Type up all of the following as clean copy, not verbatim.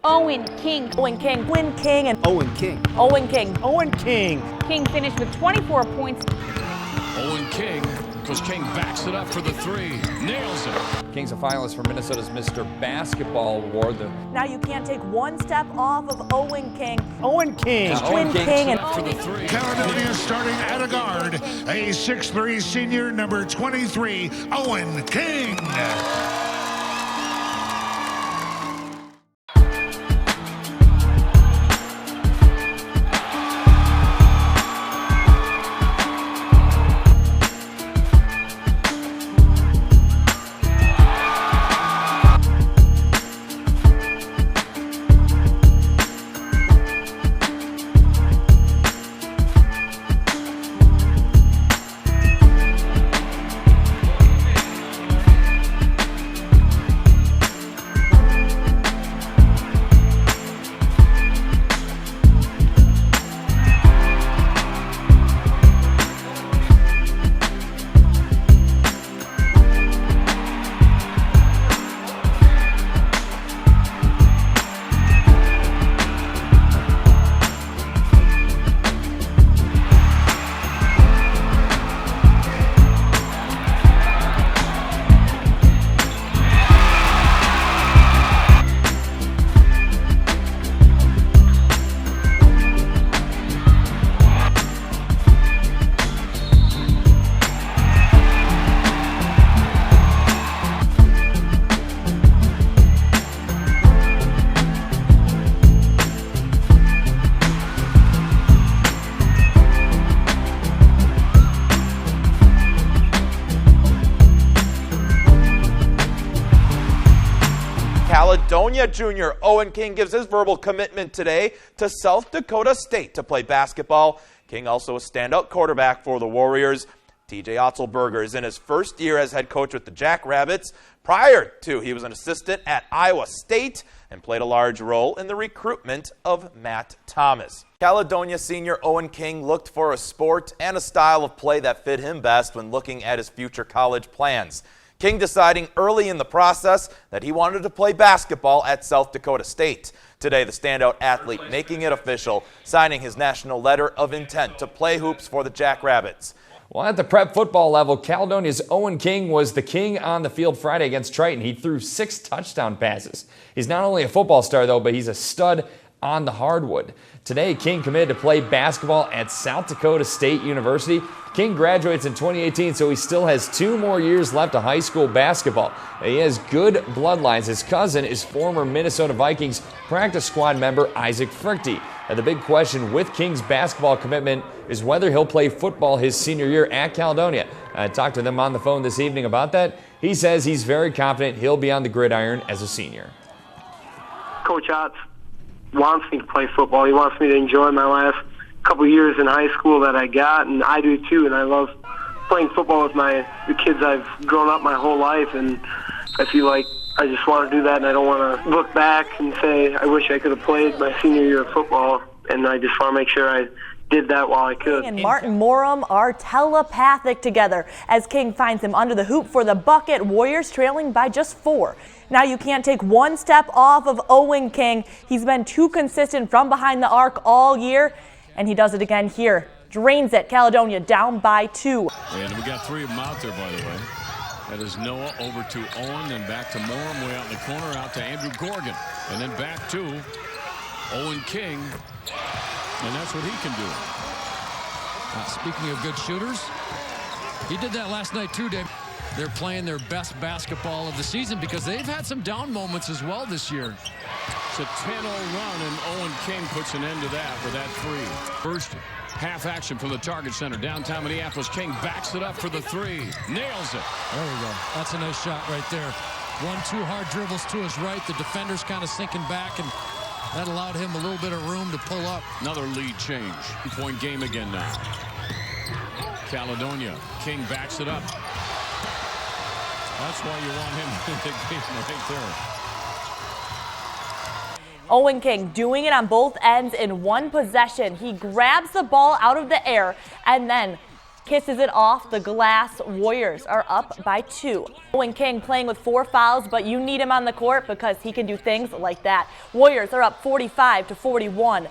Owen King. Owen King. Owen King. And Owen King. Owen King. Owen King. King finished with 24 points. Owen King, because King backs it up for the three. Nails it. King's a finalist for Minnesota's Mr. Basketball Award. Now you can't take one step off of Owen King. Owen King. Owen King. And For the three. Caledonia starting at a guard, a 6'3" senior, number 23, Owen King. Caledonia junior Owen King gives his verbal commitment today to South Dakota State to play basketball. King also a standout quarterback for the Warriors. TJ Otzelberger is in his first year as head coach with the Jackrabbits. Prior to, he was an assistant at Iowa State and played a large role in the recruitment of Matt Thomas. Caledonia senior Owen King looked for a sport and a style of play that fit him best when looking at his future college plans. King deciding early in the process that he wanted to play basketball at South Dakota State. Today, the standout athlete making it official, signing his national letter of intent to play hoops for the Jackrabbits. Well, at the prep football level, Caledonia's Owen King was the king on the field Friday against Triton. He threw 6 touchdown passes. He's not only a football star, though, but he's a stud on the hardwood. Today, King committed to play basketball at South Dakota State University. King graduates in 2018, so he still has 2 more years left of high school basketball. He has good bloodlines. His cousin is former Minnesota Vikings practice squad member Isaac Frichte. And the big question with King's basketball commitment is whether he'll play football his senior year at Caledonia. I talked to them on the phone this evening about that. He says he's very confident he'll be on the gridiron as a senior. Coach Otz wants me to play football. He wants me to enjoy my last couple years in high school that I got, and I do too. And I love playing football with the kids I've grown up my whole life, and I feel like I just want to do that, and I don't want to look back and say I wish I could have played my senior year of football, and I just want to make sure I did that while I could. And Martin Morum are telepathic together as King finds him under the hoop for the bucket. Warriors trailing by just 4. Now you can't take one step off of Owen King. He's been too consistent from behind the arc all year, and he does it again here. Drains it. Caledonia down by 2. And we got 3 of them out there, by the way. That is Noah over to Owen, then back to Morum, way out in the corner, out to Andrew Gorgon. And then back to Owen King. And that's what he can do. Speaking of good shooters, he did that last night too, Dave. They're playing their best basketball of the season because they've had some down moments as well this year. It's a 10-0 run, and Owen King puts an end to that with that 3. First half action from the Target Center downtown Minneapolis. King backs it up for the 3. Nails it. There we go. That's a nice shot right there. 1-2 hard dribbles to his right. The defender's kind of sinking back, and that allowed him a little bit of room to pull up. Another lead change. 2-point game again now. Caledonia. King backs it up. That's why you want him in the game right there. Owen King doing it on both ends in one possession. He grabs the ball out of the air and then kisses it off the glass. Warriors are up by 2. Owen King playing with 4 fouls, but you need him on the court because he can do things like that. Warriors are up 45-41.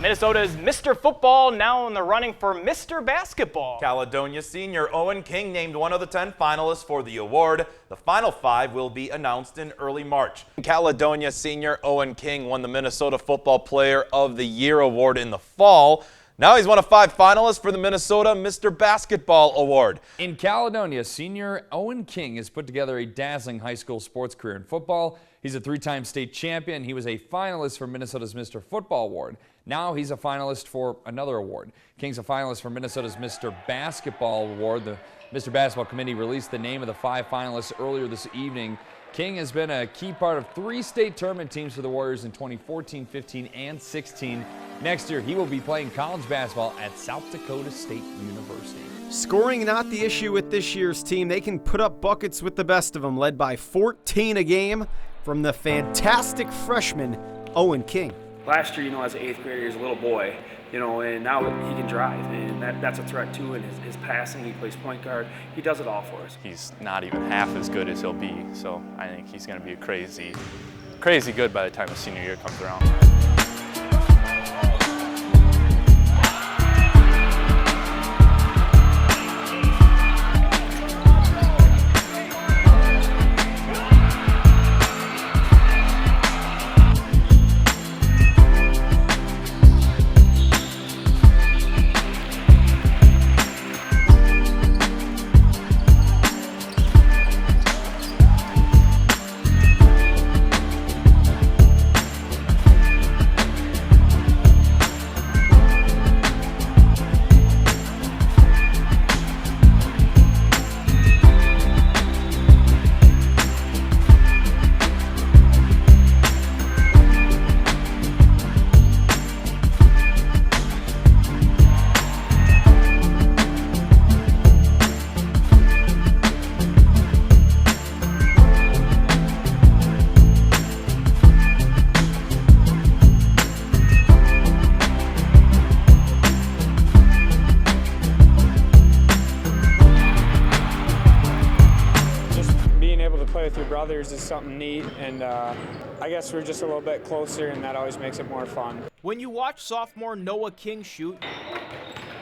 Minnesota's Mr. Football now in the running for Mr. Basketball. Caledonia senior Owen King named one of the 10 finalists for the award. The final 5 will be announced in early March. Caledonia senior Owen King won the Minnesota Football Player of the Year award in the fall. Now he's one of 5 finalists for the Minnesota Mr. Basketball Award. In Caledonia, senior Owen King has put together a dazzling high school sports career in football. He's a 3-time state champion. He was a finalist for Minnesota's Mr. Football Award. Now he's a finalist for another award. King's a finalist for Minnesota's Mr. Basketball Award. The Mr. Basketball Committee released the name of the 5 finalists earlier this evening. King has been a key part of 3 state tournament teams for the Warriors in 2014, 15, and 16. Next year, he will be playing college basketball at South Dakota State University. Scoring not the issue with this year's team. They can put up buckets with the best of them, led by 14 a game from the fantastic freshman, Owen King. Last year, as an 8th grader, he was a little boy, and now he can drive, and that's a threat too. And his passing, he plays point guard. He does it all for us. He's not even half as good as he'll be, so I think he's going to be crazy good by the time his senior year comes around. with your brothers is something neat, and I guess we're just a little bit closer, and that always makes it more fun. When you watch sophomore Noah King shoot,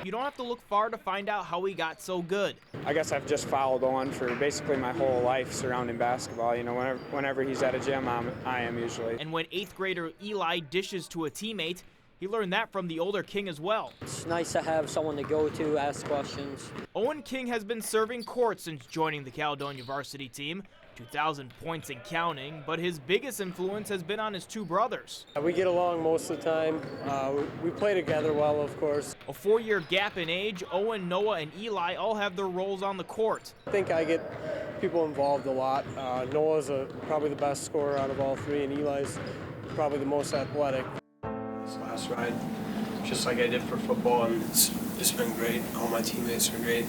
you don't have to look far to find out how he got so good. I guess I've just followed Owen for basically my whole life surrounding basketball. You know, whenever he's at a gym, I am usually. And when 8th grader Eli dishes to a teammate, he learned that from the older King as well. It's nice to have someone to go to, ask questions. Owen King has been serving court since joining the Caledonia varsity team, 2,000 points and counting, but his biggest influence has been on his two brothers. We get along most of the time. We play together well, of course. A 4-year gap in age, Owen, Noah, and Eli all have their roles on the court. I think I get people involved a lot. Noah's probably the best scorer out of all three, and Eli's probably the most athletic. This last ride, just like I did for football, and it's been great. All my teammates are great.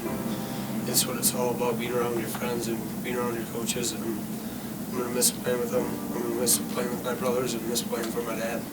It's what it's all about, being around your friends and being around your coaches. And I'm going to miss playing with them. I'm going to miss playing with my brothers and miss playing for my dad.